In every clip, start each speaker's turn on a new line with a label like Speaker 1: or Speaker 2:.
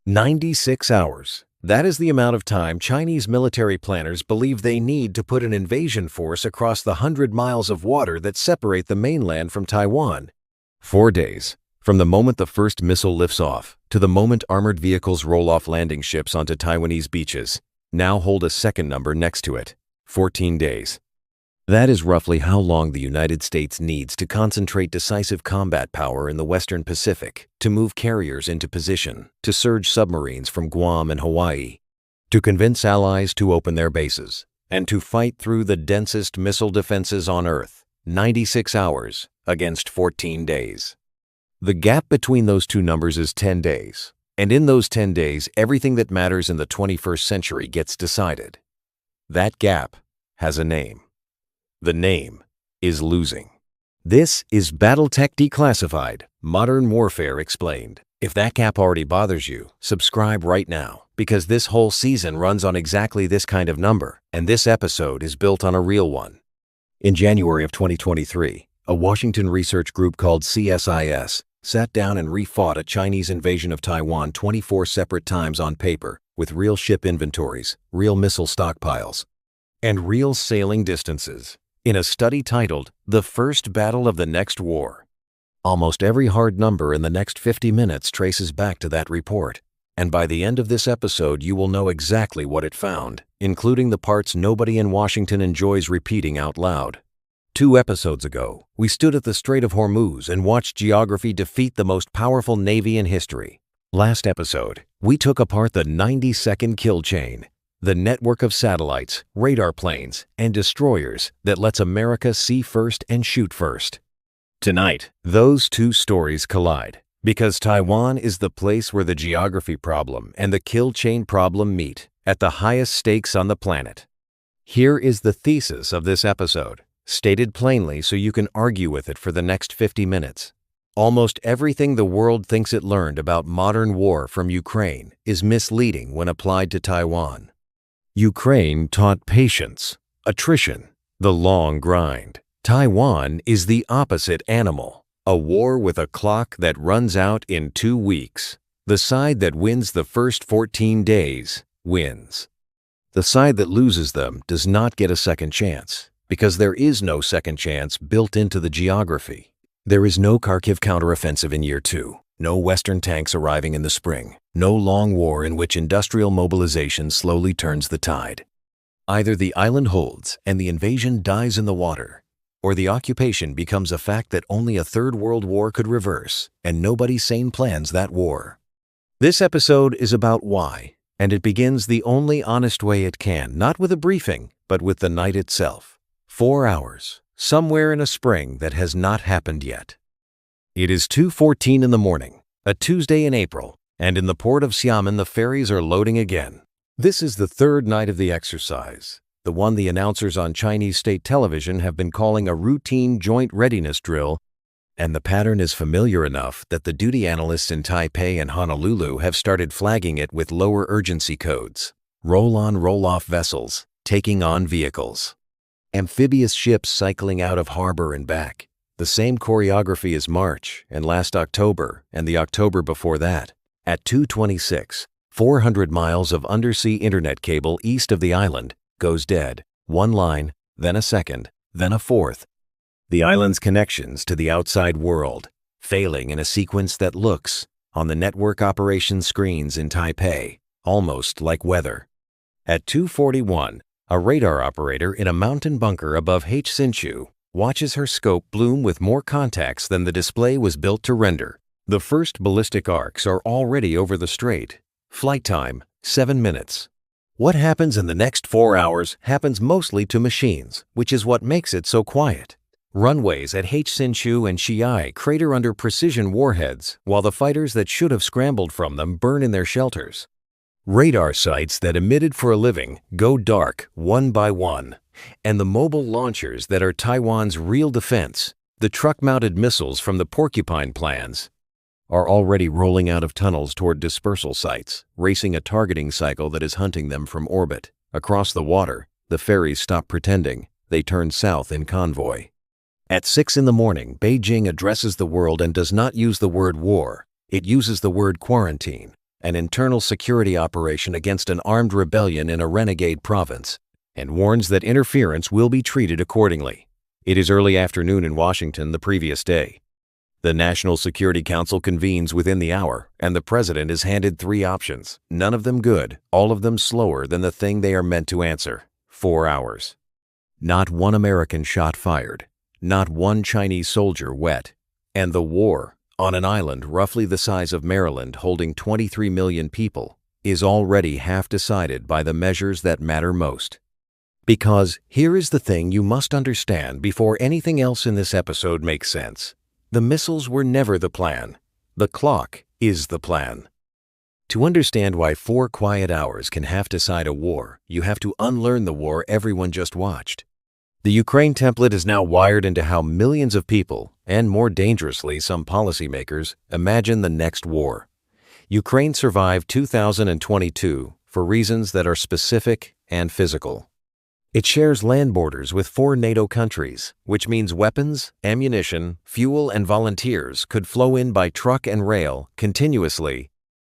Speaker 1: 96 hours. That is the amount of time Chinese military planners believe they need to put an invasion force across the 100 miles of water that separate the mainland from Taiwan. 4 days. From the moment the first missile lifts off to the moment armored vehicles roll off landing ships onto Taiwanese beaches. Now hold a second number next to it. 14 days. That is roughly how long the United States needs to concentrate decisive combat power in the Western Pacific, to move carriers into position, to surge submarines from Guam and Hawaii, to convince allies to open their bases, and to fight through the densest missile defenses on Earth. 96 hours against 14 days. The gap between those two numbers is 10 days, and in those 10 days, everything that matters in the 21st century gets decided. That gap has a name. The name is losing. This is BattleTechDeclassified, Modern Warfare Explained. If that gap already bothers you, subscribe right now, because this whole season runs on exactly this kind of number, and this episode is built on a real one. In January of 2023, a Washington research group called CSIS sat down and refought a Chinese invasion of Taiwan 24 separate times on paper, with real ship inventories, real missile stockpiles, and real sailing distances, in a study titled The First Battle of the Next War. Almost every hard number in the next 50 minutes traces back to that report, and by the end of this episode you will know exactly what it found, including the parts nobody in Washington enjoys repeating out loud. 2 episodes ago, we stood at the Strait of Hormuz and watched geography defeat the most powerful navy in history. Last episode, we took apart the 90-second kill chain, the network of satellites, radar planes, and destroyers that lets America see first and shoot first. Tonight, those two stories collide, because Taiwan is the place where the geography problem and the kill chain problem meet, at the highest stakes on the planet. Here is the thesis of this episode, stated plainly so you can argue with it for the next 50 minutes. Almost everything the world thinks it learned about modern war from Ukraine is misleading when applied to Taiwan. Ukraine taught patience, attrition, the long grind. Taiwan is the opposite animal, a war with a clock that runs out in 2 weeks. The side that wins the first 14 days wins. The side that loses them does not get a second chance, because there is no second chance built into the geography. There is no Kharkiv counteroffensive in year 2. No Western tanks arriving in the spring. No long war in which industrial mobilization slowly turns the tide. Either the island holds and the invasion dies in the water, or the occupation becomes a fact that only a Third World War could reverse, and nobody sane plans that war. This episode is about why, and it begins the only honest way it can, not with a briefing, but with the night itself. 4 hours, somewhere in a spring that has not happened yet. It is 2:14 in the morning, a Tuesday in April, and in the port of Xiamen the ferries are loading again. This is the third night of the exercise, the one the announcers on Chinese state television have been calling a routine joint readiness drill, and the pattern is familiar enough that the duty analysts in Taipei and Honolulu have started flagging it with lower urgency codes. Roll-on, roll-off vessels, taking on vehicles. Amphibious ships cycling out of harbor and back. The same choreography as March and last October and the October before that. At 2:26, 400 miles of undersea internet cable east of the island goes dead. 1 line, then a second, then a fourth. The island's connections to the outside world, failing in a sequence that looks, on the network operations screens in Taipei, almost like weather. At 2:41, a radar operator in a mountain bunker above Hsinchu watches her scope bloom with more contacts than the display was built to render. The first ballistic arcs are already over the strait. Flight time, 7 minutes. What happens in the next 4 hours happens mostly to machines, which is what makes it so quiet. Runways at Hsinchu and Xi'ai crater under precision warheads, while the fighters that should have scrambled from them burn in their shelters. Radar sites that emitted for a living go dark one by one. And the mobile launchers that are Taiwan's real defense, the truck-mounted missiles from the Porcupine plans, are already rolling out of tunnels toward dispersal sites, racing a targeting cycle that is hunting them from orbit. Across the water, the ferries stop pretending. They turn south in convoy. At 6 in the morning, Beijing addresses the world and does not use the word war. It uses the word quarantine. an internal security operation against an armed rebellion in a renegade province, and warns that interference will be treated accordingly. It is early afternoon in Washington the previous day. The National Security Council convenes within the hour, and the president is handed 3 options, none of them good, all of them slower than the thing they are meant to answer. 4 hours. Not one American shot fired, not one Chinese soldier wet, and the war, on an island roughly the size of Maryland holding 23 million people, is already half decided by the measures that matter most. Because here is the thing you must understand before anything else in this episode makes sense. The missiles were never the plan. The clock is the plan. To understand why 4 quiet hours can half decide a war, you have to unlearn the war everyone just watched. The Ukraine template is now wired into how millions of people, and more dangerously some policymakers, imagine the next war. Ukraine survived 2022 for reasons that are specific and physical. It shares land borders with 4 NATO countries, which means weapons, ammunition, fuel, and volunteers could flow in by truck and rail continuously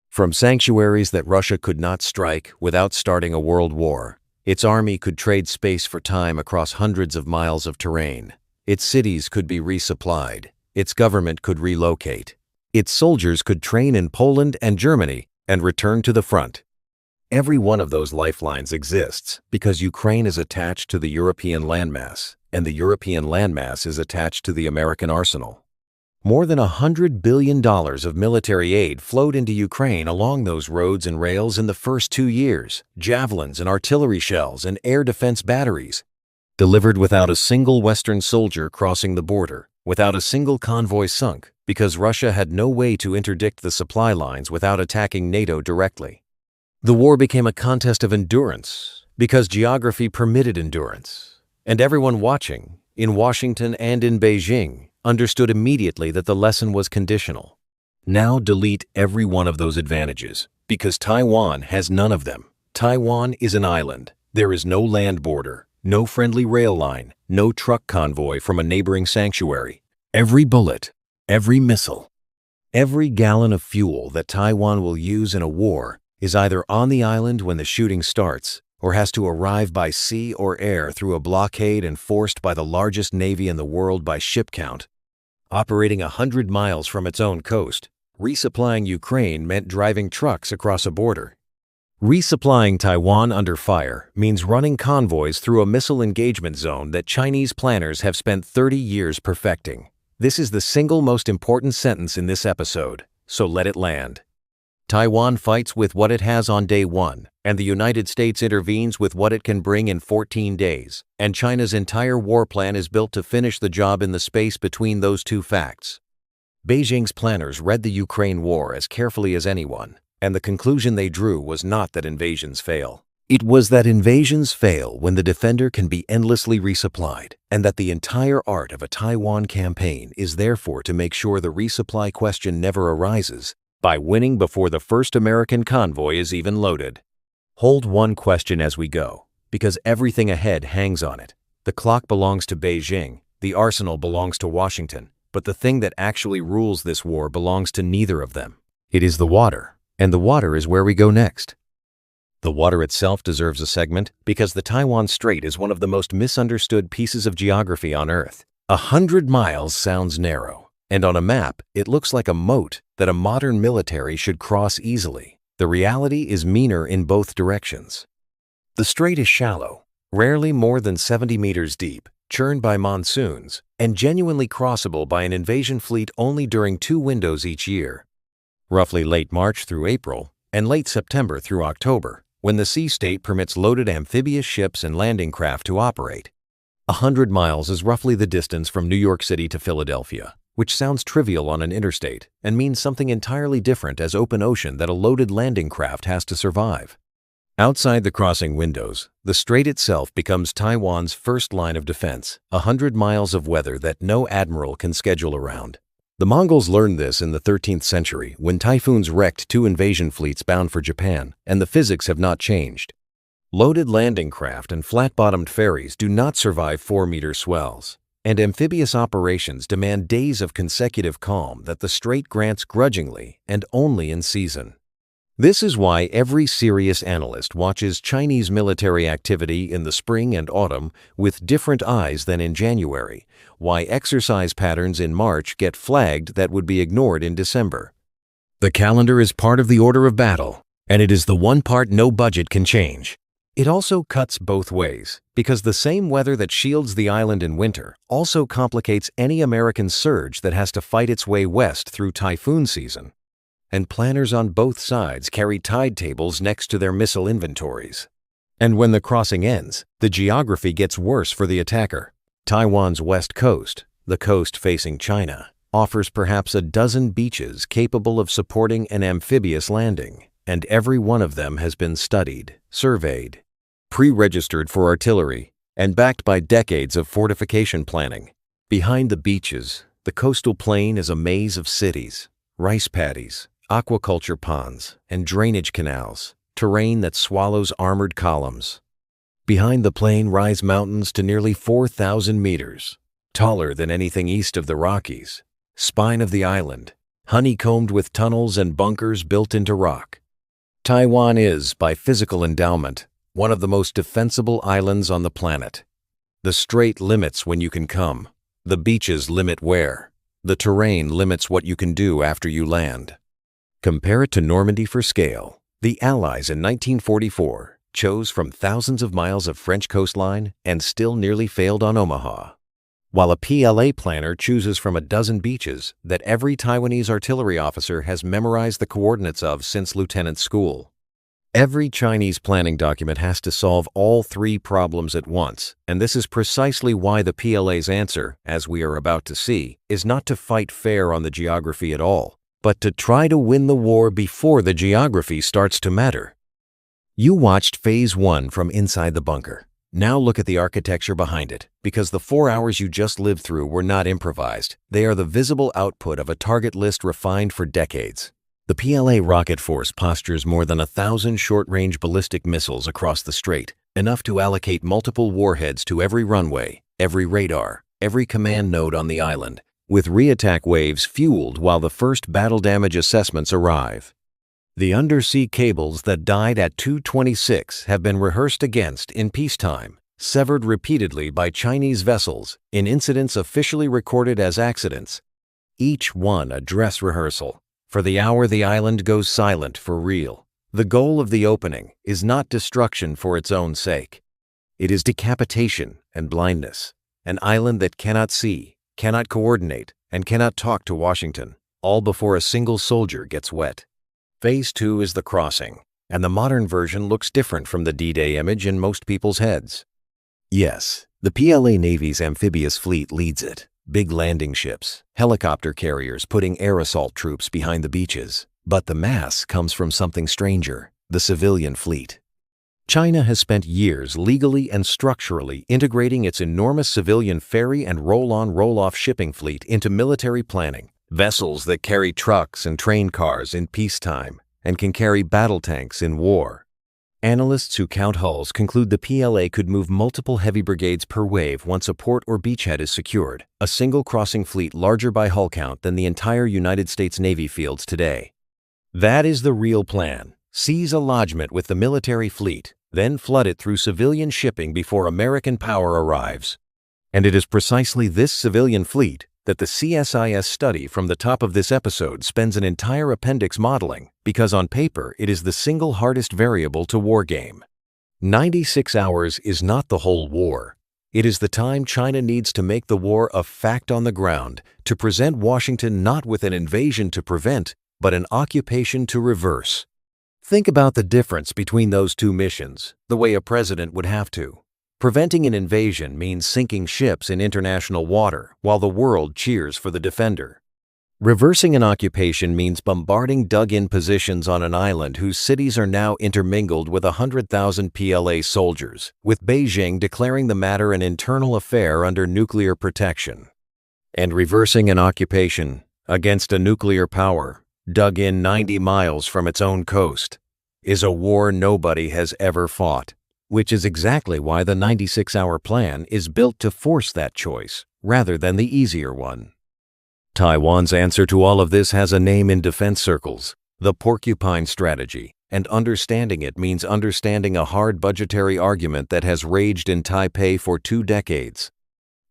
Speaker 1: from sanctuaries that Russia could not strike without starting a world war. Its army could trade space for time across hundreds of miles of terrain. Its cities could be resupplied. Its government could relocate. Its soldiers could train in Poland and Germany and return to the front. Every one of those lifelines exists because Ukraine is attached to the European landmass, and the European landmass is attached to the American arsenal. More than $100 billion of military aid flowed into Ukraine along those roads and rails in the first 2 years, javelins and artillery shells and air defense batteries, delivered without a single Western soldier crossing the border, without a single convoy sunk, because Russia had no way to interdict the supply lines without attacking NATO directly. The war became a contest of endurance because geography permitted endurance, and everyone watching, in Washington and in Beijing, understood immediately that the lesson was conditional. Now delete every one of those advantages, because Taiwan has none of them. Taiwan is an island. There is no land border, no friendly rail line, no truck convoy from a neighboring sanctuary. Every bullet, every missile, every gallon of fuel that Taiwan will use in a war is either on the island when the shooting starts or has to arrive by sea or air through a blockade enforced by the largest navy in the world by ship count. Operating 100 miles from its own coast, resupplying Ukraine meant driving trucks across a border. Resupplying Taiwan under fire means running convoys through a missile engagement zone that Chinese planners have spent 30 years perfecting. This is the single most important sentence in this episode, so let it land. Taiwan fights with what it has on day 1, and the United States intervenes with what it can bring in 14 days, and China's entire war plan is built to finish the job in the space between those 2 facts. Beijing's planners read the Ukraine war as carefully as anyone, and the conclusion they drew was not that invasions fail. It was that invasions fail when the defender can be endlessly resupplied, and that the entire art of a Taiwan campaign is therefore to make sure the resupply question never arises by winning before the first American convoy is even loaded. Hold one question as we go, because everything ahead hangs on it. The clock belongs to Beijing, the arsenal belongs to Washington, but the thing that actually rules this war belongs to neither of them. It is the water, and the water is where we go next. The water itself deserves a segment because the Taiwan Strait is one of the most misunderstood pieces of geography on Earth. 100 miles sounds narrow, and on a map, it looks like a moat that a modern military should cross easily. The reality is meaner in both directions. The strait is shallow, rarely more than 70 meters deep, churned by monsoons, and genuinely crossable by an invasion fleet only during 2 windows each year, roughly late March through April and late September through October, when the sea state permits loaded amphibious ships and landing craft to operate. 100 miles is roughly the distance from New York City to Philadelphia, which sounds trivial on an interstate and means something entirely different as open ocean that a loaded landing craft has to survive. Outside the crossing windows, the strait itself becomes Taiwan's first line of defense, 100 miles of weather that no admiral can schedule around. The Mongols learned this in the 13th century when typhoons wrecked 2 invasion fleets bound for Japan, and the physics have not changed. Loaded landing craft and flat-bottomed ferries do not survive 4-meter swells, and amphibious operations demand days of consecutive calm that the strait grants grudgingly and only in season. This is why every serious analyst watches Chinese military activity in the spring and autumn with different eyes than in January, why exercise patterns in March get flagged that would be ignored in December. The calendar is part of the order of battle, and it is the one part no budget can change. It also cuts both ways, because the same weather that shields the island in winter also complicates any American surge that has to fight its way west through typhoon season. And planners on both sides carry tide tables next to their missile inventories. And when the crossing ends, the geography gets worse for the attacker. Taiwan's west coast, the coast facing China, offers perhaps a dozen beaches capable of supporting an amphibious landing, and every one of them has been studied, surveyed, pre-registered for artillery, and backed by decades of fortification planning. Behind the beaches, the coastal plain is a maze of cities, rice paddies, aquaculture ponds, and drainage canals, terrain that swallows armored columns. Behind the plain rise mountains to nearly 4,000 meters, taller than anything east of the Rockies, spine of the island, honeycombed with tunnels and bunkers built into rock. Taiwan is, by physical endowment, one of the most defensible islands on the planet. The strait limits when you can come. The beaches limit where. The terrain limits what you can do after you land. Compare it to Normandy for scale. The Allies in 1944 chose from thousands of miles of French coastline and still nearly failed on Omaha, while a PLA planner chooses from a dozen beaches that every Taiwanese artillery officer has memorized the coordinates of since lieutenant school. Every Chinese planning document has to solve all three problems at once, and this is precisely why the PLA's answer, as we are about to see, is not to fight fair on the geography at all, but to try to win the war before the geography starts to matter. You watched Phase 1 from inside the bunker. Now look at the architecture behind it, because the 4 hours you just lived through were not improvised. They are the visible output of a target list refined for decades. The PLA rocket force postures more than 1,000 short-range ballistic missiles across the strait, enough to allocate multiple warheads to every runway, every radar, every command node on the island, with re-attack waves fueled while the first battle damage assessments arrive. The undersea cables that died at 2:26 have been rehearsed against in peacetime, severed repeatedly by Chinese vessels in incidents officially recorded as accidents, each one a dress rehearsal. For the hour the island goes silent for real. The goal of the opening is not destruction for its own sake. It is decapitation and blindness, an island that cannot see, cannot coordinate, and cannot talk to Washington, all before a single soldier gets wet. Phase 2 is the crossing, and the modern version looks different from the D-Day image in most people's heads. Yes, the PLA Navy's amphibious fleet leads it. Big landing ships, helicopter carriers putting air assault troops behind the beaches. But the mass comes from something stranger, the civilian fleet. China has spent years legally and structurally integrating its enormous civilian ferry and roll-on roll-off shipping fleet into military planning, vessels that carry trucks and train cars in peacetime and can carry battle tanks in war. Analysts who count hulls conclude the PLA could move multiple heavy brigades per wave once a port or beachhead is secured, a single crossing fleet larger by hull count than the entire United States Navy fields today. That is the real plan. Seize a lodgment with the military fleet, then flood it through civilian shipping before American power arrives. And it is precisely this civilian fleet that the CSIS study from the top of this episode spends an entire appendix modeling, because on paper it is the single hardest variable to wargame. 96 hours is not the whole war. It is the time China needs to make the war a fact on the ground, to present Washington not with an invasion to prevent, but an occupation to reverse. Think about the difference between those two missions, the way a president would have to. Preventing an invasion means sinking ships in international water while the world cheers for the defender. Reversing an occupation means bombarding dug-in positions on an island whose cities are now intermingled with 100,000 PLA soldiers, with Beijing declaring the matter an internal affair under nuclear protection. And reversing an occupation against a nuclear power, dug in 90 miles from its own coast, is a war nobody has ever fought. Which is exactly why the 96-hour plan is built to force that choice, rather than the easier one. Taiwan's answer to all of this has a name in defense circles: The Porcupine Strategy, and understanding it means understanding a hard budgetary argument that has raged in Taipei for 2 decades.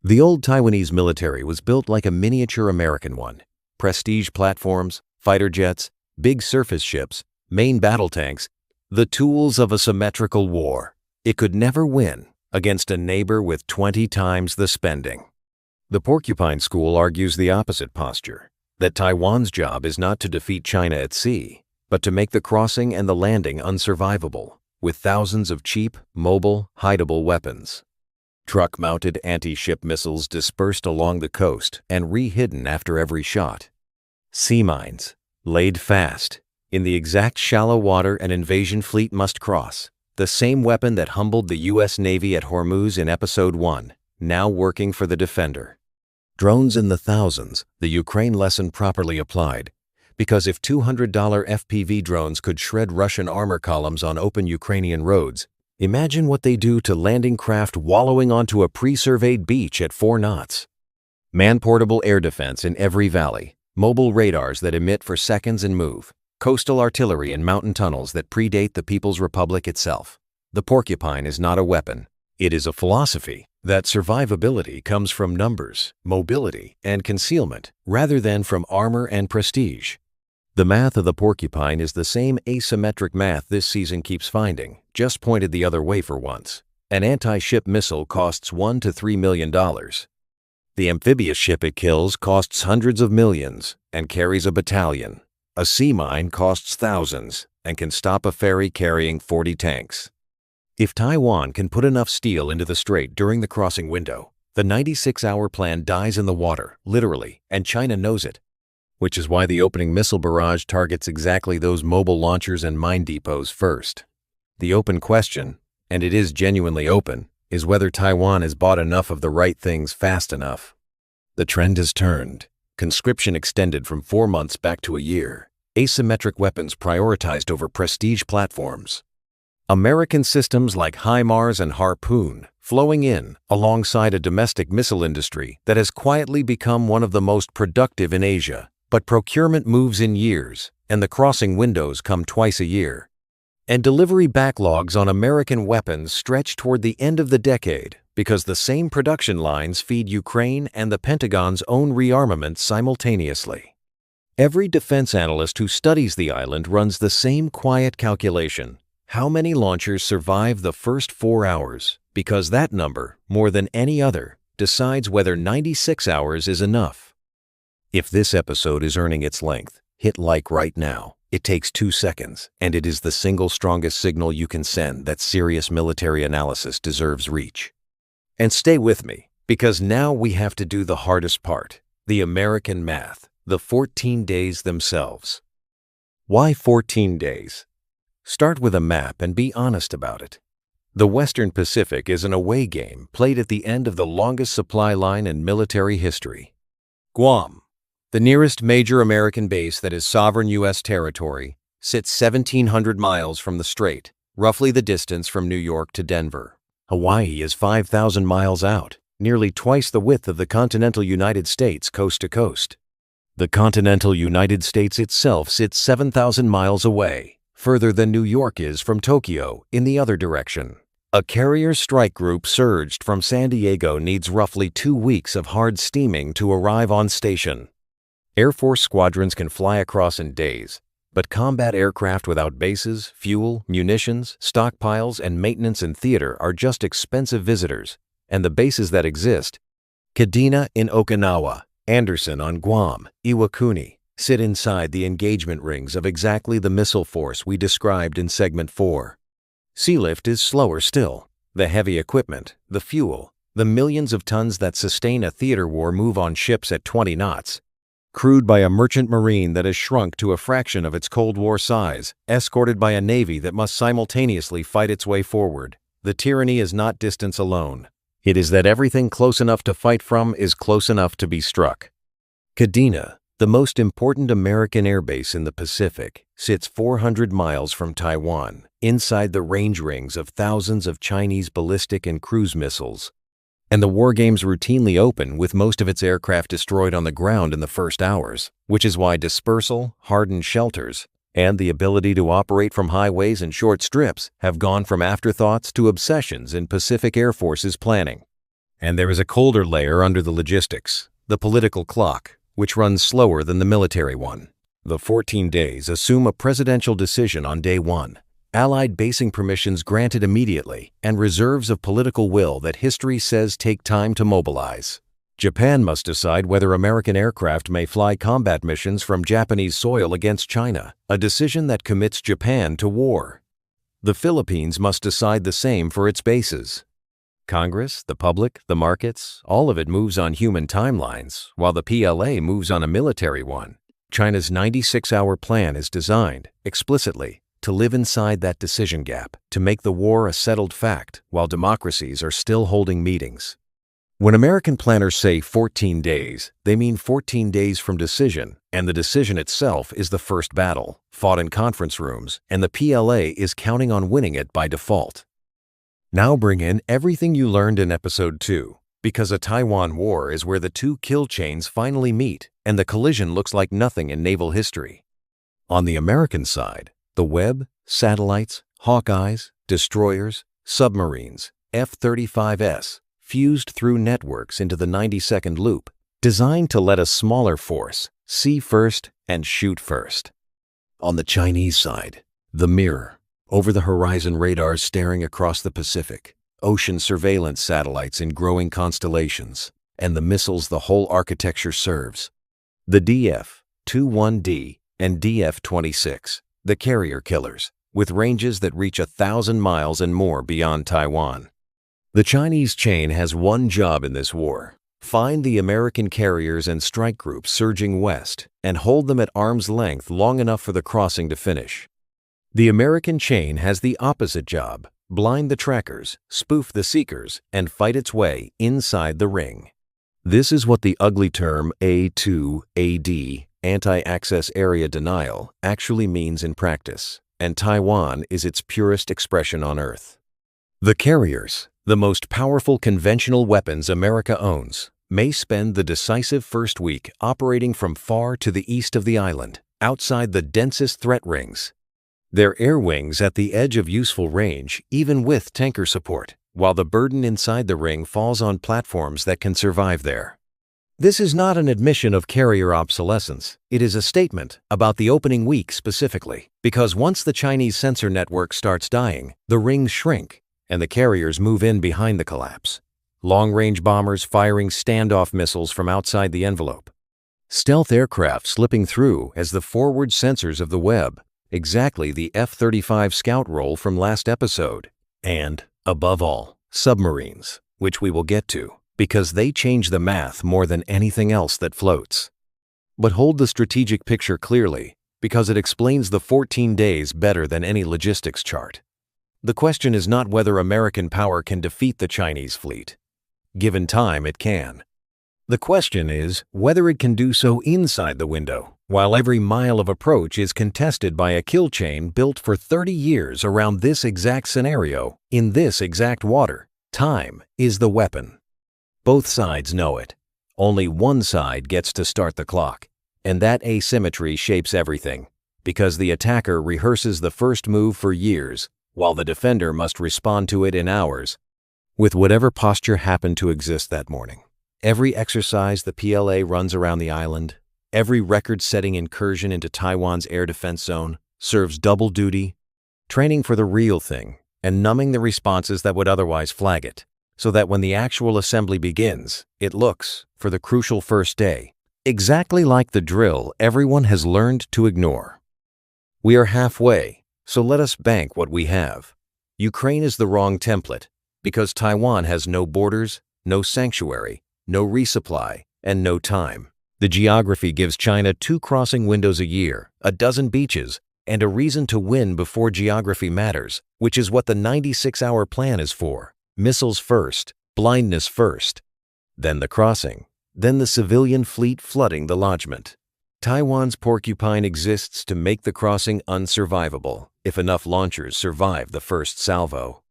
Speaker 1: The old Taiwanese military was built like a miniature American one. Prestige platforms, fighter jets, big surface ships, main battle tanks, the tools of a symmetrical war. It could never win against a neighbor with 20 times the spending. The Porcupine School argues the opposite posture, that Taiwan's job is not to defeat China at sea, but to make the crossing and the landing unsurvivable, with thousands of cheap, mobile, hideable weapons. Truck-mounted anti-ship missiles dispersed along the coast and re-hidden after every shot. Sea mines, laid fast, in the exact shallow water an invasion fleet must cross. The same weapon that humbled the U.S. Navy at Hormuz in Episode 1, now working for the Defender. Drones in the thousands, the Ukraine lesson properly applied, because if $200 FPV drones could shred Russian armor columns on open Ukrainian roads, imagine what they do to landing craft wallowing onto a pre-surveyed beach at 4 knots. Man-portable air defense in every valley, mobile radars that emit for seconds and move, coastal artillery in mountain tunnels that predate the People's Republic itself. The Porcupine is not a weapon. It is a philosophy that survivability comes from numbers, mobility, and concealment, rather than from armor and prestige. The math of the Porcupine is the same asymmetric math this season keeps finding, just pointed the other way for once. An anti-ship missile costs $1 to $3 million. The amphibious ship it kills costs hundreds of millions and carries a battalion. A sea mine costs thousands and can stop a ferry carrying 40 tanks. If Taiwan can put enough steel into the strait during the crossing window, the 96-hour plan dies in the water, literally, and China knows it. Which is why the opening missile barrage targets exactly those mobile launchers and mine depots first. The open question, and it is genuinely open, is whether Taiwan has bought enough of the right things fast enough. The trend has turned. Conscription extended from 4 months back to a year. Asymmetric weapons prioritized over prestige platforms. American systems like HIMARS and Harpoon flowing in alongside a domestic missile industry that has quietly become one of the most productive in Asia. But procurement moves in years, and the crossing windows come twice a year. And delivery backlogs on American weapons stretch toward the end of the decade because the same production lines feed Ukraine and the Pentagon's own rearmament simultaneously. Every defense analyst who studies the island runs the same quiet calculation. How many launchers survive the first 4 hours? Because that number, more than any other, decides whether 96 hours is enough. If this episode is earning its length, hit like right now. It takes 2 seconds, and it is the single strongest signal you can send that serious military analysis deserves reach. And stay with me, because now we have to do the hardest part, the American math, the 14 days themselves. Why 14 days? Start with a map and be honest about it. The Western Pacific is an away game played at the end of the longest supply line in military history. Guam, the nearest major American base that is sovereign U.S. territory, sits 1,700 miles from the strait, roughly the distance from New York to Denver. Hawaii is 5,000 miles out, nearly twice the width of the continental United States coast to coast. The continental United States itself sits 7,000 miles away, further than New York is from Tokyo in the other direction. A carrier strike group surged from San Diego needs roughly 2 weeks of hard steaming to arrive on station. Air Force squadrons can fly across in days, but combat aircraft without bases, fuel, munitions, stockpiles, and maintenance and theater are just expensive visitors, and the bases that exist, Kadena in Okinawa, Anderson on Guam, Iwakuni, sit inside the engagement rings of exactly the missile force we described in Segment 4. Sealift is slower still. The heavy equipment, the fuel, the millions of tons that sustain a theater war move on ships at 20 knots. Crewed by a merchant marine that has shrunk to a fraction of its Cold War size, escorted by a navy that must simultaneously fight its way forward. The tyranny is not distance alone. It is that everything close enough to fight from is close enough to be struck. Kadena, the most important American airbase in the Pacific, sits 400 miles from Taiwan, inside the range rings of thousands of Chinese ballistic and cruise missiles. And the war games routinely open with most of its aircraft destroyed on the ground in the first hours, which is why dispersal, hardened shelters, and the ability to operate from highways and short strips have gone from afterthoughts to obsessions in Pacific Air Force's planning. And there is a colder layer under the logistics, the political clock, which runs slower than the military one. The 14 days assume a presidential decision on day one, Allied basing permissions granted immediately, and reserves of political will that history says take time to mobilize. Japan must decide whether American aircraft may fly combat missions from Japanese soil against China, a decision that commits Japan to war. The Philippines must decide the same for its bases. Congress, the public, the markets, all of it moves on human timelines, while the PLA moves on a military one. China's 96-hour plan is designed, explicitly, to live inside that decision gap, to make the war a settled fact, while democracies are still holding meetings. When American planners say 14 days, they mean 14 days from decision, and the decision itself is the first battle, fought in conference rooms, and the PLA is counting on winning it by default. Now bring in everything you learned in Episode 2, because a Taiwan war is where the two kill chains finally meet, and the collision looks like nothing in naval history. On the American side, the web, satellites, Hawkeyes, destroyers, submarines, F-35s, fused through networks into the 90-second loop, designed to let a smaller force see first and shoot first. On the Chinese side, the mirror, over-the-horizon radars staring across the Pacific, ocean surveillance satellites in growing constellations, and the missiles the whole architecture serves. The DF-21D and DF-26, the carrier killers, with ranges that reach 1,000 miles and more beyond Taiwan. The Chinese chain has one job in this war: find the American carriers and strike groups surging west and hold them at arm's length long enough for the crossing to finish. The American chain has the opposite job: blind the trackers, spoof the seekers, and fight its way inside the ring. This is what the ugly term A2AD, anti-access area denial, actually means in practice, and Taiwan is its purest expression on Earth. The carriers, the most powerful conventional weapons America owns, may spend the decisive first week operating from far to the east of the island, outside the densest threat rings. Their air wings at the edge of useful range, even with tanker support, while the burden inside the ring falls on platforms that can survive there. This is not an admission of carrier obsolescence. It is a statement about the opening week specifically, because once the Chinese sensor network starts dying, the rings shrink, and the carriers move in behind the collapse. Long-range bombers firing standoff missiles from outside the envelope. Stealth aircraft slipping through as the forward sensors of the web, exactly the F-35 scout role from last episode. And, above all, submarines, which we will get to, because they change the math more than anything else that floats. But hold the strategic picture clearly, because it explains the 14 days better than any logistics chart. The question is not whether American power can defeat the Chinese fleet. Given time, it can. The question is whether it can do so inside the window, while every mile of approach is contested by a kill chain built for 30 years around this exact scenario, in this exact water. Time is the weapon. Both sides know it. Only one side gets to start the clock, and that asymmetry shapes everything, because the attacker rehearses the first move for years, while the defender must respond to it in hours, with whatever posture happened to exist that morning. Every exercise the PLA runs around the island, every record-setting incursion into Taiwan's air defense zone, serves double duty, training for the real thing and numbing the responses that would otherwise flag it, so that when the actual assembly begins, it looks, for the crucial first day, exactly like the drill everyone has learned to ignore. We are halfway. So let us bank what we have. Ukraine is the wrong template, because Taiwan has no borders, no sanctuary, no resupply, and no time. The geography gives China 2 crossing windows a year, a dozen beaches, and a reason to win before geography matters, which is what the 96-hour plan is for. Missiles first, blindness first, then the crossing, then the civilian fleet flooding the lodgment. Taiwan's Porcupine exists to make the crossing unsurvivable, if enough launchers survive the first salvo.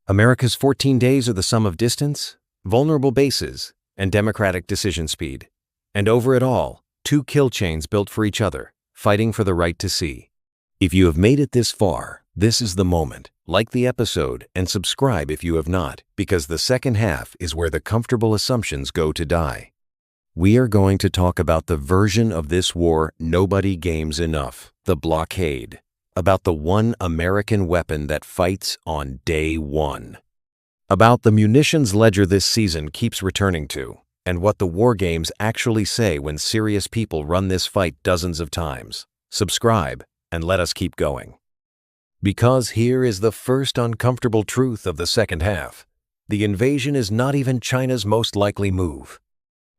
Speaker 1: America's 14 days are the sum of distance, vulnerable bases, and democratic decision speed. And over it all, 2 kill chains built for each other, fighting for the right to sea. If you have made it this far, this is the moment. Like the episode and subscribe if you have not, because the second half is where the comfortable assumptions go to die. We are going to talk about the version of this war nobody games enough, the blockade, about the one American weapon that fights on day one, about the munitions ledger this season keeps returning to, and what the war games actually say when serious people run this fight dozens of times. Subscribe and let us keep going. Because here is the first uncomfortable truth of the second half. The invasion is not even China's most likely move.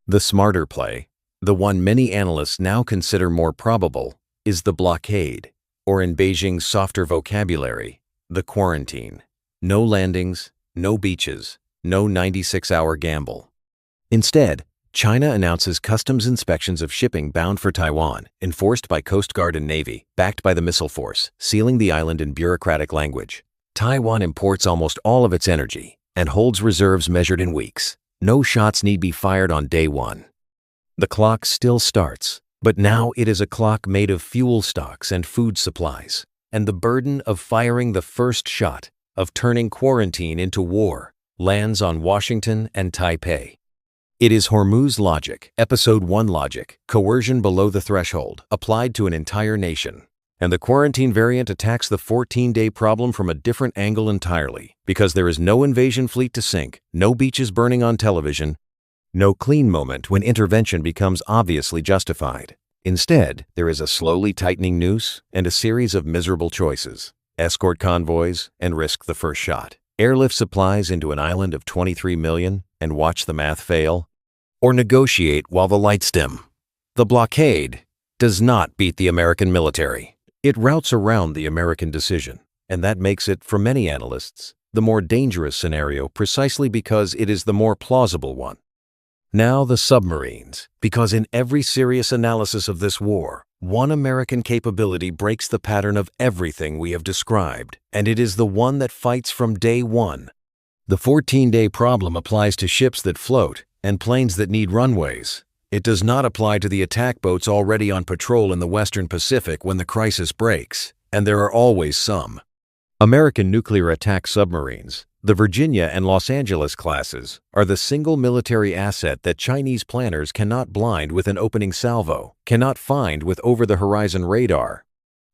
Speaker 1: The smarter play, the one many analysts now consider more probable, is the blockade, or in Beijing's softer vocabulary, the quarantine. No landings, no beaches, no 96-hour gamble. Instead, China announces customs inspections of shipping bound for Taiwan, enforced by Coast Guard and Navy, backed by the missile force, sealing the island in bureaucratic language. Taiwan imports almost all of its energy and holds reserves measured in weeks. No shots need be fired on day one. The clock still starts, but now it is a clock made of fuel stocks and food supplies, and the burden of firing the first shot, of turning quarantine into war, lands on Washington and Taipei. It is Hormuz logic, Episode 1 logic, coercion below the threshold, applied to an entire nation. And the quarantine variant attacks the 14-day problem from a different angle entirely, because there is no invasion fleet to sink, no beaches burning on television, no clean moment when intervention becomes obviously justified. Instead, there is a slowly tightening noose and a series of miserable choices: escort convoys and risk the first shot, airlift supplies into an island of 23 million and watch the math fail, or negotiate while the lights dim. The blockade does not beat the American military. It routes around the American decision, and that makes it, for many analysts, the more dangerous scenario precisely because it is the more plausible one. Now the submarines, because in every serious analysis of this war, one American capability breaks the pattern of everything we have described, and it is the one that fights from day one. The 14-day problem applies to ships that float and planes that need runways. It does not apply to the attack boats already on patrol in the Western Pacific when the crisis breaks, and there are always some. American nuclear attack submarines, the Virginia and Los Angeles classes, are the single military asset that Chinese planners cannot blind with an opening salvo, cannot find with over-the-horizon radar,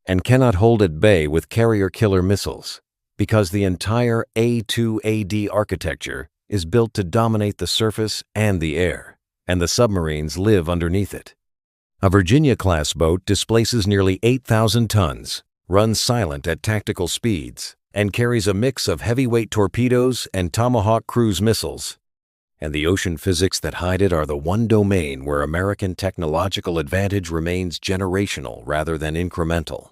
Speaker 1: and cannot hold at bay with carrier-killer missiles, because the entire A2AD architecture is built to dominate the surface and the air, and the submarines live underneath it. A Virginia-class boat displaces nearly 8,000 tons, runs silent at tactical speeds, and carries a mix of heavyweight torpedoes and Tomahawk cruise missiles. And the ocean physics that hide it are the one domain where American technological advantage remains generational rather than incremental.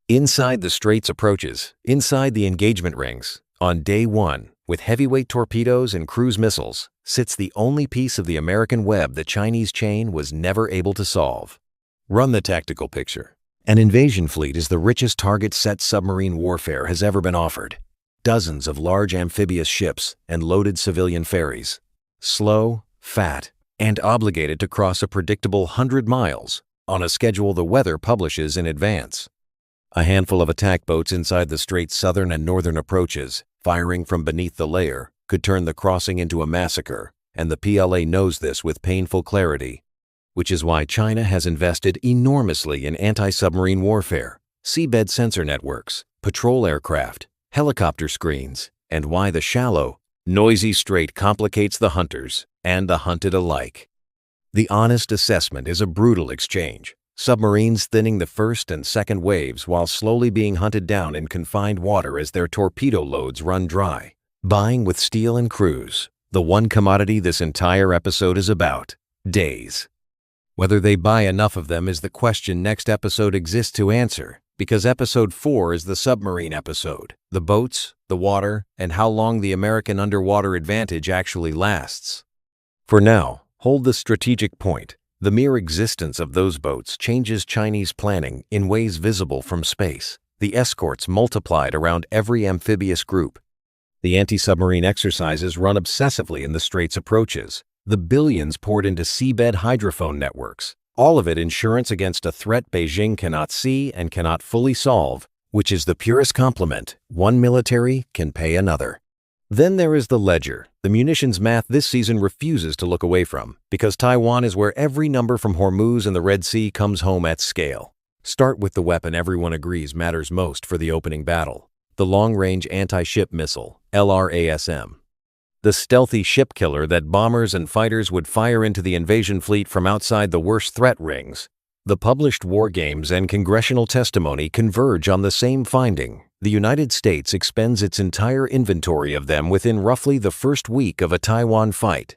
Speaker 1: Inside the Straits approaches, inside the engagement rings, on day one, with heavyweight torpedoes and cruise missiles, sits the only piece of the American web the Chinese chain was never able to solve. Run the tactical picture. An invasion fleet is the richest target set submarine warfare has ever been offered. Dozens of large amphibious ships and loaded civilian ferries. Slow, fat, and obligated to cross a predictable 100 miles on a schedule the weather publishes in advance. A handful of attack boats inside the Strait's southern and northern approaches, firing from beneath the layer, could turn the crossing into a massacre, and the PLA knows this with painful clarity, which is why China has invested enormously in anti-submarine warfare, seabed sensor networks, patrol aircraft, helicopter screens, and why the shallow, noisy strait complicates the hunters and the hunted alike. The honest assessment is a brutal exchange. Submarines thinning the first and second waves while slowly being hunted down in confined water as their torpedo loads run dry. Buying with steel and crews, the one commodity this entire episode is about: days. Whether they buy enough of them is the question next episode exists to answer, because episode 4 is the submarine episode, the boats, the water, and how long the American underwater advantage actually lasts. For now, hold the strategic point. The mere existence of those boats changes Chinese planning in ways visible from space. The escorts multiplied around every amphibious group. The anti-submarine exercises run obsessively in the Strait's approaches. The billions poured into seabed hydrophone networks, All of it insurance against a threat Beijing cannot see and cannot fully solve, which is the purest compliment. One military can pay another. Then there is the ledger, the munitions math this season refuses to look away from, because Taiwan is where every number from Hormuz and the Red Sea comes home at scale. Start with the weapon everyone agrees matters most for the opening battle, the long-range anti-ship missile, LRASM. The stealthy ship killer that bombers and fighters would fire into the invasion fleet from outside the worst threat rings. The published war games and congressional testimony converge on the same finding. The United States expends its entire inventory of them within roughly the first week of a Taiwan fight.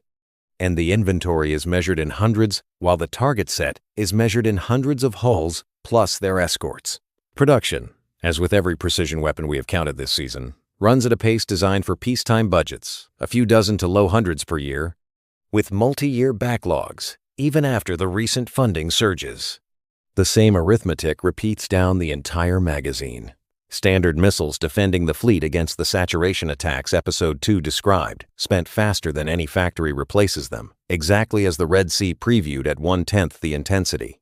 Speaker 1: And the inventory is measured in hundreds, while the target set is measured in hundreds of hulls plus their escorts. Production, as with every precision weapon we have counted this season, runs at a pace designed for peacetime budgets, a few dozen to low hundreds per year, with multi-year backlogs, even after the recent funding surges. The same arithmetic repeats down the entire magazine. Standard missiles defending the fleet against the saturation attacks Episode 2 described, spent faster than any factory replaces them, exactly as the Red Sea previewed at 1/10 the intensity.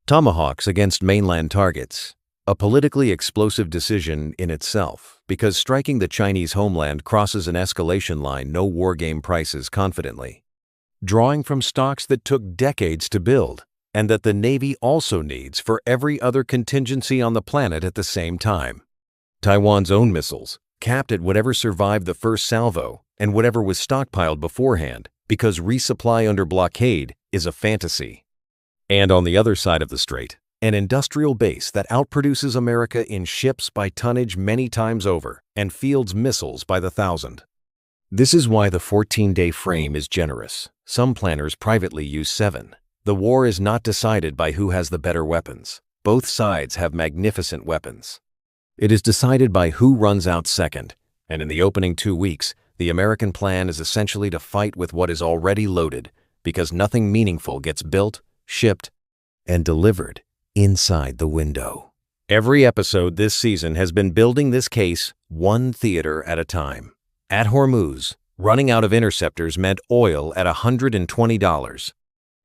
Speaker 1: Tomahawks against mainland targets, a politically explosive decision in itself, because striking the Chinese homeland crosses an escalation line no wargame prices confidently. Drawing from stocks that took decades to build, and that the Navy also needs for every other contingency on the planet at the same time. Taiwan's own missiles, capped at whatever survived the first salvo and whatever was stockpiled beforehand, because resupply under blockade is a fantasy. And on the other side of the strait, an industrial base that outproduces America in ships by tonnage many times over and fields missiles by the thousand. This is why the 14-day frame is generous. Some planners privately use 7. The war is not decided by who has the better weapons. Both sides have magnificent weapons. It is decided by who runs out second, and in the opening 2 weeks, the American plan is essentially to fight with what is already loaded, because nothing meaningful gets built, shipped, and delivered inside the window. Every episode this season has been building this case one theater at a time. At Hormuz, running out of interceptors meant oil at $120.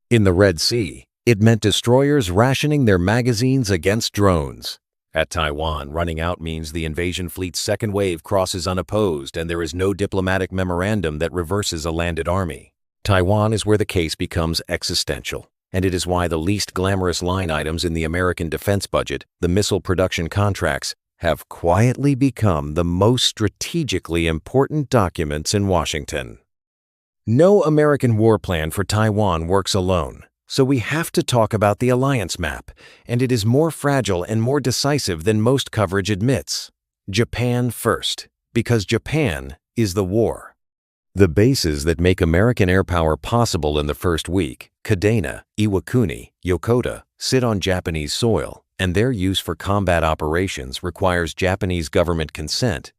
Speaker 1: In the Red Sea, it meant destroyers rationing their magazines against drones. At Taiwan, running out means the invasion fleet's second wave crosses unopposed and there is no diplomatic memorandum that reverses a landed army. Taiwan is where the case becomes existential, and it is why the least glamorous line items in the American defense budget, the missile production contracts, have quietly become the most strategically important documents in Washington. No American war plan for Taiwan works alone. So we have to talk about the alliance map, and it is more fragile and more decisive than most coverage admits. Japan first, because Japan is the war. The bases that make American air power possible in the first week, Kadena, Iwakuni, Yokota, sit on Japanese soil, and their use for combat operations requires Japanese government consent,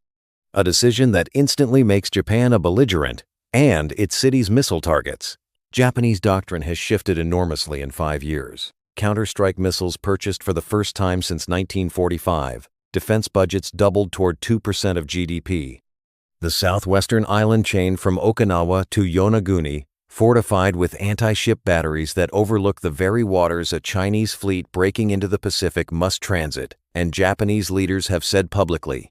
Speaker 1: a decision that instantly makes Japan a belligerent and its city's missile targets. Japanese doctrine has shifted enormously in 5 years. Counter-strike missiles purchased for the first time since 1945. Defense budgets doubled toward 2% of GDP. The southwestern island chain from Okinawa to Yonaguni, fortified with anti-ship batteries that overlook the very waters a Chinese fleet breaking into the Pacific must transit, and Japanese leaders have said publicly,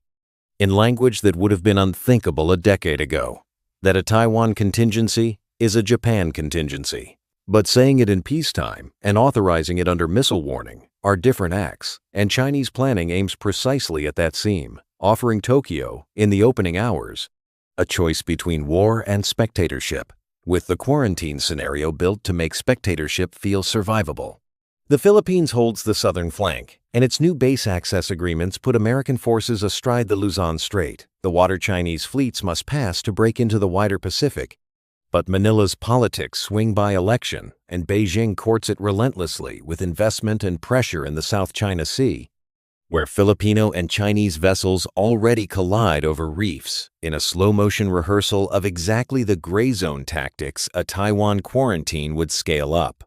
Speaker 1: in language that would have been unthinkable a decade ago, that a Taiwan contingency is a Japan contingency. But saying it in peacetime and authorizing it under missile warning are different acts, and Chinese planning aims precisely at that seam, offering Tokyo, in the opening hours, a choice between war and spectatorship, with the quarantine scenario built to make spectatorship feel survivable. The Philippines holds the southern flank, and its new base access agreements put American forces astride the Luzon Strait, the water Chinese fleets must pass to break into the wider Pacific. But Manila's politics swing by election, and Beijing courts it relentlessly with investment and pressure in the South China Sea, where Filipino and Chinese vessels already collide over reefs in a slow-motion rehearsal of exactly the gray zone tactics a Taiwan quarantine would scale up.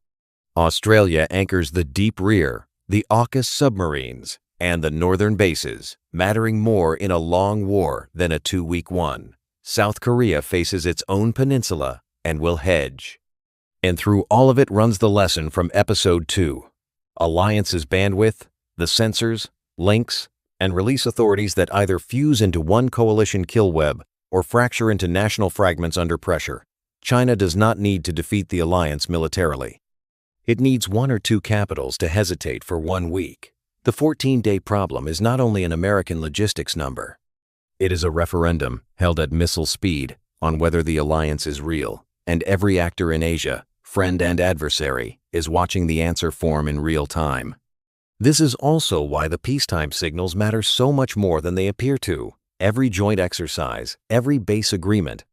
Speaker 1: Australia anchors the deep rear, the AUKUS submarines, and the northern bases, mattering more in a long war than a 2-week one. South Korea faces its own peninsula and will hedge. And through all of it runs the lesson from Episode 2. Alliance's bandwidth, the sensors, links, and release authorities that either fuse into one coalition kill web or fracture into national fragments under pressure. China does not need to defeat the alliance militarily. It needs one or two capitals to hesitate for 1 week. The 14-day problem is not only an American logistics number. It is a referendum held at missile speed on whether the alliance is real, and every actor in Asia, friend and adversary, is watching the answer form in real time. This is also why the peacetime signals matter so much more than they appear to. Every joint exercise, every base agreement,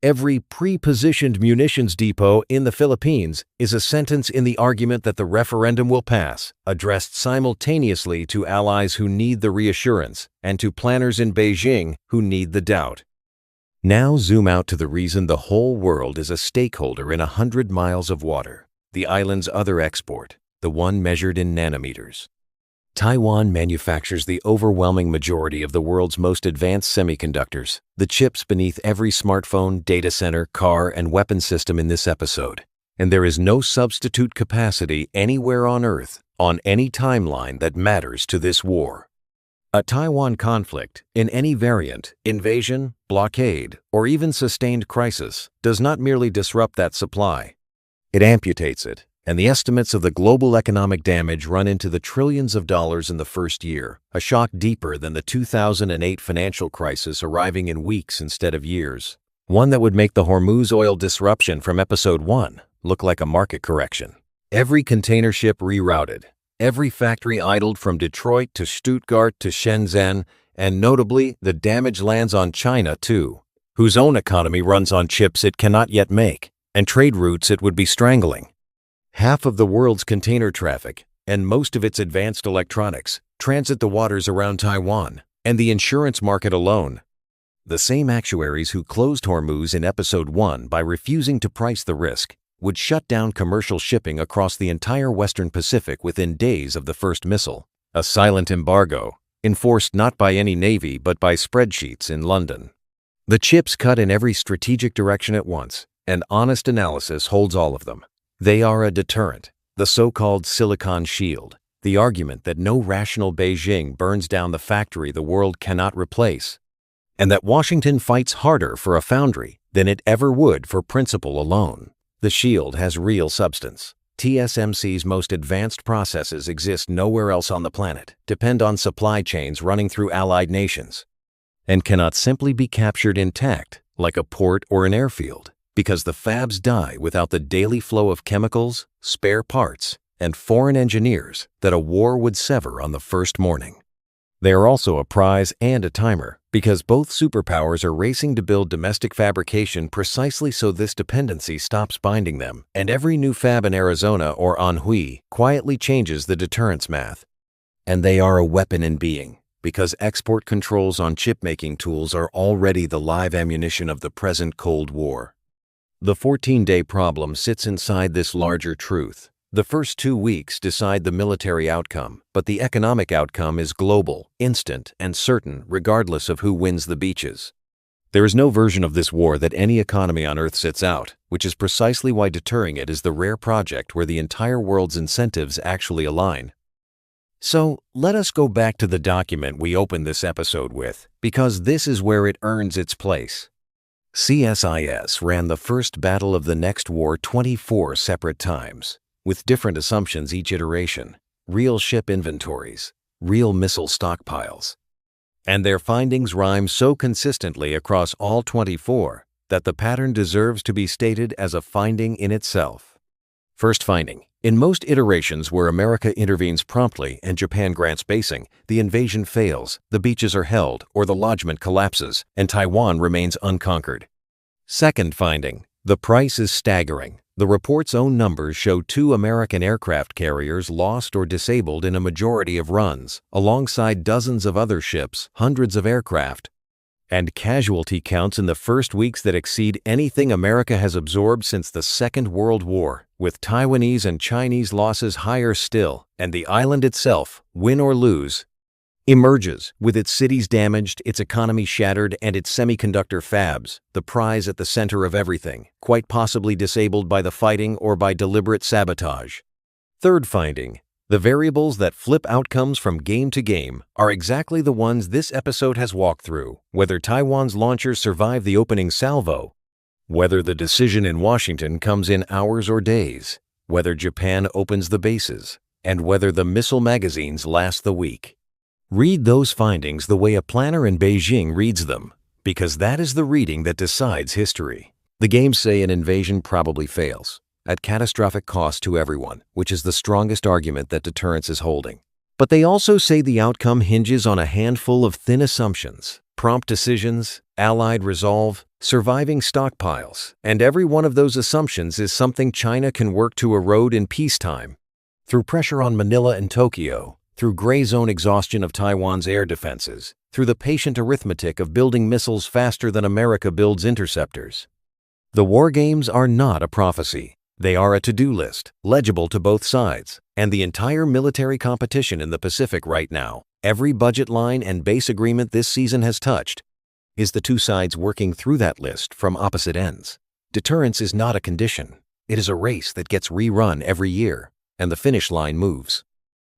Speaker 1: every pre-positioned munitions depot in the Philippines is a sentence in the argument that the referendum will pass, addressed simultaneously to allies who need the reassurance and to planners in Beijing who need the doubt. Now zoom out to the reason the whole world is a stakeholder in 100 miles of water, the island's other export, the one measured in nanometers. Taiwan manufactures the overwhelming majority of the world's most advanced semiconductors, the chips beneath every smartphone, data center, car, and weapon system in this episode. And there is no substitute capacity anywhere on Earth, on any timeline that matters to this war. A Taiwan conflict, in any variant, invasion, blockade, or even sustained crisis, does not merely disrupt that supply. It amputates it. And the estimates of the global economic damage run into the trillions of dollars in the first year, a shock deeper than the 2008 financial crisis arriving in weeks instead of years. One that would make the Hormuz oil disruption from Episode 1 look like a market correction. Every container ship rerouted, every factory idled from Detroit to Stuttgart to Shenzhen, and notably, the damage lands on China too, whose own economy runs on chips it cannot yet make, and trade routes it would be strangling. Half of the world's container traffic, and most of its advanced electronics, transit the waters around Taiwan, and the insurance market alone. The same actuaries who closed Hormuz in Episode 1 by refusing to price the risk would shut down commercial shipping across the entire Western Pacific within days of the first missile, a silent embargo, enforced not by any navy but by spreadsheets in London. The chips cut in every strategic direction at once, and honest analysis holds all of them. They are a deterrent, the so-called Silicon Shield, the argument that no rational Beijing burns down the factory the world cannot replace, and that Washington fights harder for a foundry than it ever would for principle alone. The shield has real substance. TSMC's most advanced processes exist nowhere else on the planet, depend on supply chains running through allied nations, and cannot simply be captured intact like a port or an airfield, because the fabs die without the daily flow of chemicals, spare parts, and foreign engineers that a war would sever on the first morning. They are also a prize and a timer, because both superpowers are racing to build domestic fabrication precisely so this dependency stops binding them, and every new fab in Arizona or Anhui quietly changes the deterrence math. And they are a weapon in being, because export controls on chip-making tools are already the live ammunition of the present Cold War. The 14-day problem sits inside this larger truth. The first 2 weeks decide the military outcome, but the economic outcome is global, instant, and certain regardless of who wins the beaches. There is no version of this war that any economy on Earth sits out, which is precisely why deterring it is the rare project where the entire world's incentives actually align. So, let us go back to the document we opened this episode with, because this is where it earns its place. CSIS ran the first battle of the next war 24 separate times, with different assumptions each iteration, real ship inventories, real missile stockpiles. And their findings rhyme so consistently across all 24 that the pattern deserves to be stated as a finding in itself. First finding. In most iterations where America intervenes promptly and Japan grants basing, the invasion fails, the beaches are held, or the lodgment collapses, and Taiwan remains unconquered. Second finding. The price is staggering. The report's own numbers show 2 American aircraft carriers lost or disabled in a majority of runs, alongside dozens of other ships, hundreds of aircraft, and casualty counts in the first weeks that exceed anything America has absorbed since the Second World War, with Taiwanese and Chinese losses higher still, and the island itself, win or lose, emerges, with its cities damaged, its economy shattered, and its semiconductor fabs, the prize at the center of everything, quite possibly disabled by the fighting or by deliberate sabotage. Third finding: the variables that flip outcomes from game to game are exactly the ones this episode has walked through, whether Taiwan's launchers survive the opening salvo, whether the decision in Washington comes in hours or days, whether Japan opens the bases, and whether the missile magazines last the week. Read those findings the way a planner in Beijing reads them, because that is the reading that decides history. The games say an invasion probably fails, at catastrophic cost to everyone, which is the strongest argument that deterrence is holding. But they also say the outcome hinges on a handful of thin assumptions: prompt decisions, allied resolve, surviving stockpiles, and every one of those assumptions is something China can work to erode in peacetime. Through pressure on Manila and Tokyo, through gray zone exhaustion of Taiwan's air defenses, through the patient arithmetic of building missiles faster than America builds interceptors. The war games are not a prophecy. They are a to-do list, legible to both sides, and the entire military competition in the Pacific right now, every budget line and base agreement this season has touched, is the two sides working through that list from opposite ends. Deterrence is not a condition. It is a race that gets rerun every year, and the finish line moves.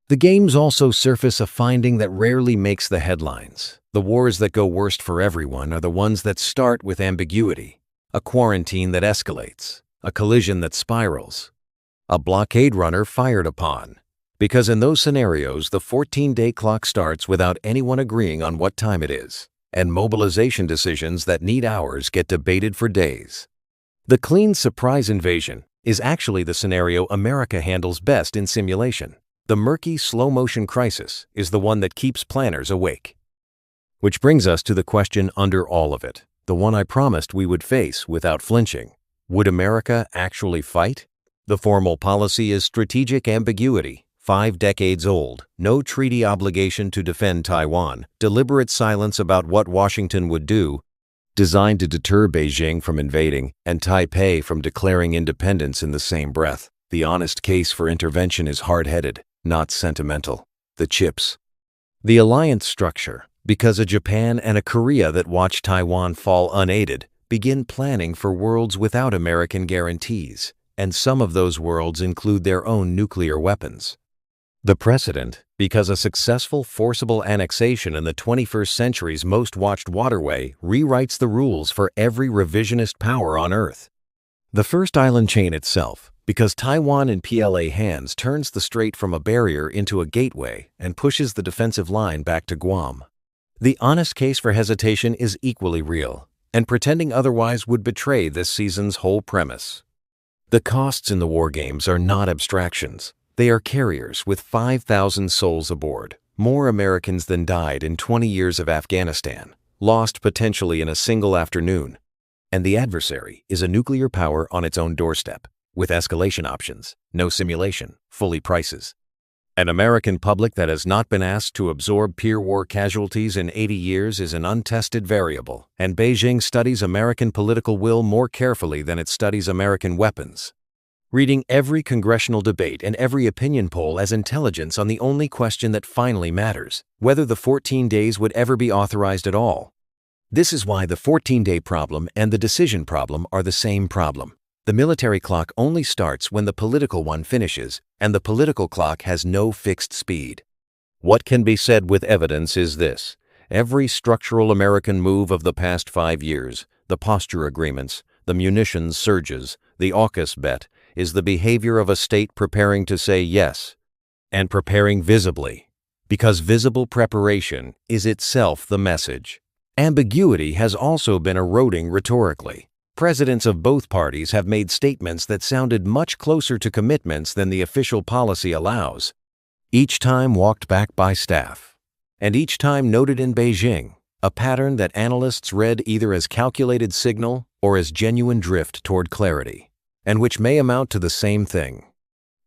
Speaker 1: The games also surface a finding that rarely makes the headlines. The wars that go worst for everyone are the ones that start with ambiguity, a quarantine that escalates, a collision that spirals, a blockade runner fired upon. Because in those scenarios, the 14-day clock starts without anyone agreeing on what time it is, and mobilization decisions that need hours get debated for days. The clean surprise invasion is actually the scenario America handles best in simulation. The murky, slow-motion crisis is the one that keeps planners awake. Which brings us to the question under all of it, the one I promised we would face without flinching. Would America actually fight? The formal policy is strategic ambiguity, 5 decades old, no treaty obligation to defend Taiwan, deliberate silence about what Washington would do, designed to deter Beijing from invading and Taipei from declaring independence in the same breath. The honest case for intervention is hard-headed, not sentimental. The chips. The alliance structure, because a Japan and a Korea that watch Taiwan fall unaided begin planning for worlds without American guarantees, and some of those worlds include their own nuclear weapons. The precedent, because a successful forcible annexation in the 21st century's most watched waterway rewrites the rules for every revisionist power on Earth. The first island chain itself, because Taiwan in PLA hands turns the strait from a barrier into a gateway and pushes the defensive line back to Guam. The honest case for hesitation is equally real, and pretending otherwise would betray this season's whole premise. The costs in the war games are not abstractions. They are carriers with 5,000 souls aboard, more Americans than died in 20 years of Afghanistan, lost potentially in a single afternoon. And the adversary is a nuclear power on its own doorstep, with escalation options, no simulation, fully prices. An American public that has not been asked to absorb peer war casualties in 80 years is an untested variable, and Beijing studies American political will more carefully than it studies American weapons, reading every congressional debate and every opinion poll as intelligence on the only question that finally matters, whether the 14 days would ever be authorized at all. This is why the 14-day problem and the decision problem are the same problem. The military clock only starts when the political one finishes, and the political clock has no fixed speed. What can be said with evidence is this: every structural American move of the past 5 years, the posture agreements, the munitions surges, the AUKUS bet, is the behavior of a state preparing to say yes, and preparing visibly, because visible preparation is itself the message. Ambiguity has also been eroding rhetorically. Presidents of both parties have made statements that sounded much closer to commitments than the official policy allows, each time walked back by staff, and each time noted in Beijing, a pattern that analysts read either as calculated signal or as genuine drift toward clarity, and which may amount to the same thing.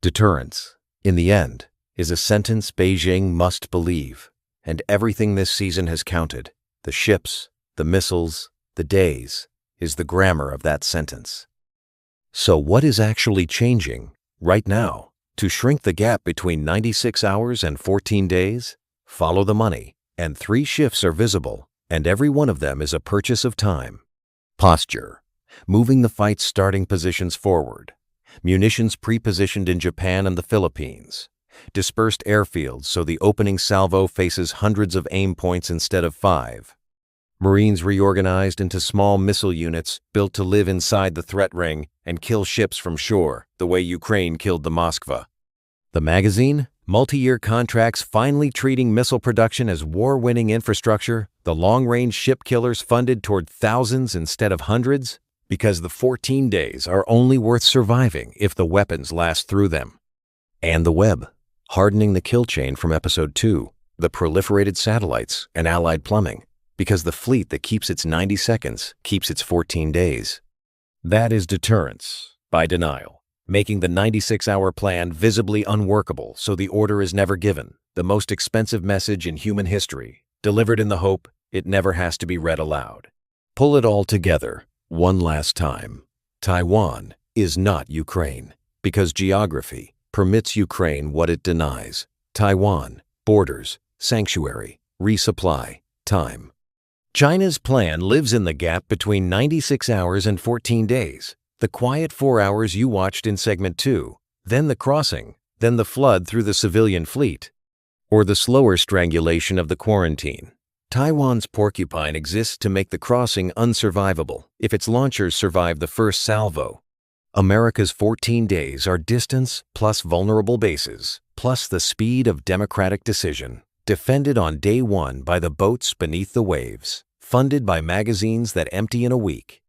Speaker 1: Deterrence, in the end, is a sentence Beijing must believe, and everything this season has counted, the ships, the missiles, the days, is the grammar of that sentence. So what is actually changing, right now, to shrink the gap between 96 hours and 14 days? follow the money, and 3 shifts are visible, and every one of them is a purchase of time. Posture. Moving the fight's starting positions forward. Munitions pre-positioned in Japan and the Philippines. Dispersed airfields so the opening salvo faces hundreds of aim points instead of 5. Marines reorganized into small missile units built to live inside the threat ring and kill ships from shore, the way Ukraine killed the Moskva. The magazine? Multi-year contracts finally treating missile production as war-winning infrastructure, the long-range ship killers funded toward thousands instead of hundreds, because the 14 days are only worth surviving if the weapons last through them. And the web, hardening the kill chain from Episode 2, the proliferated satellites and allied plumbing, because the fleet that keeps its 90 seconds keeps its 14 days. That is deterrence by denial, making the 96-hour plan visibly unworkable so the order is never given, the most expensive message in human history, delivered in the hope it never has to be read aloud. Pull it all together, one last time. Taiwan is not Ukraine, because geography permits Ukraine what it denies. Taiwan, borders, sanctuary, resupply, time. China's plan lives in the gap between 96 hours and 14 days. The quiet 4 hours you watched in segment 2, then the crossing, then the flood through the civilian fleet, or the slower strangulation of the quarantine. Taiwan's Porcupine exists to make the crossing unsurvivable if its launchers survive the first salvo. America's 14 days are distance plus vulnerable bases, plus the speed of democratic decision, defended on day 1 by the boats beneath the waves, funded by magazines that empty in a week,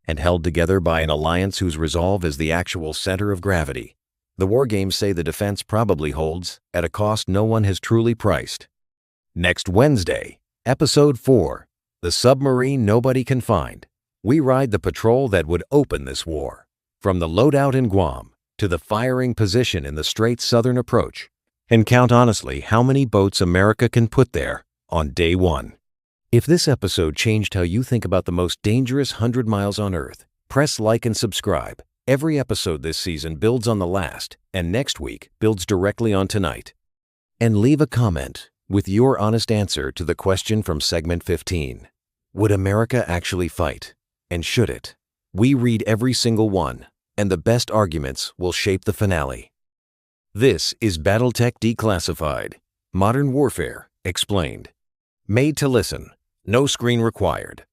Speaker 1: and held together by an alliance whose resolve is the actual center of gravity. The war games say the defense probably holds, at a cost no one has truly priced. Next Wednesday, Episode 4, The Submarine Nobody Can Find. We ride the patrol that would open this war. From the loadout in Guam to the firing position in the Strait's southern approach, and count honestly how many boats America can put there on day 1. If this episode changed how you think about the most dangerous 100 miles on Earth, press like and subscribe. Every episode this season builds on the last, and next week builds directly on tonight. And leave a comment with your honest answer to the question from segment 15. Would America actually fight? And should it? We read every single one, and the best arguments will shape the finale. This is BattleTech Declassified. Modern Warfare Explained. Made to listen. No screen required.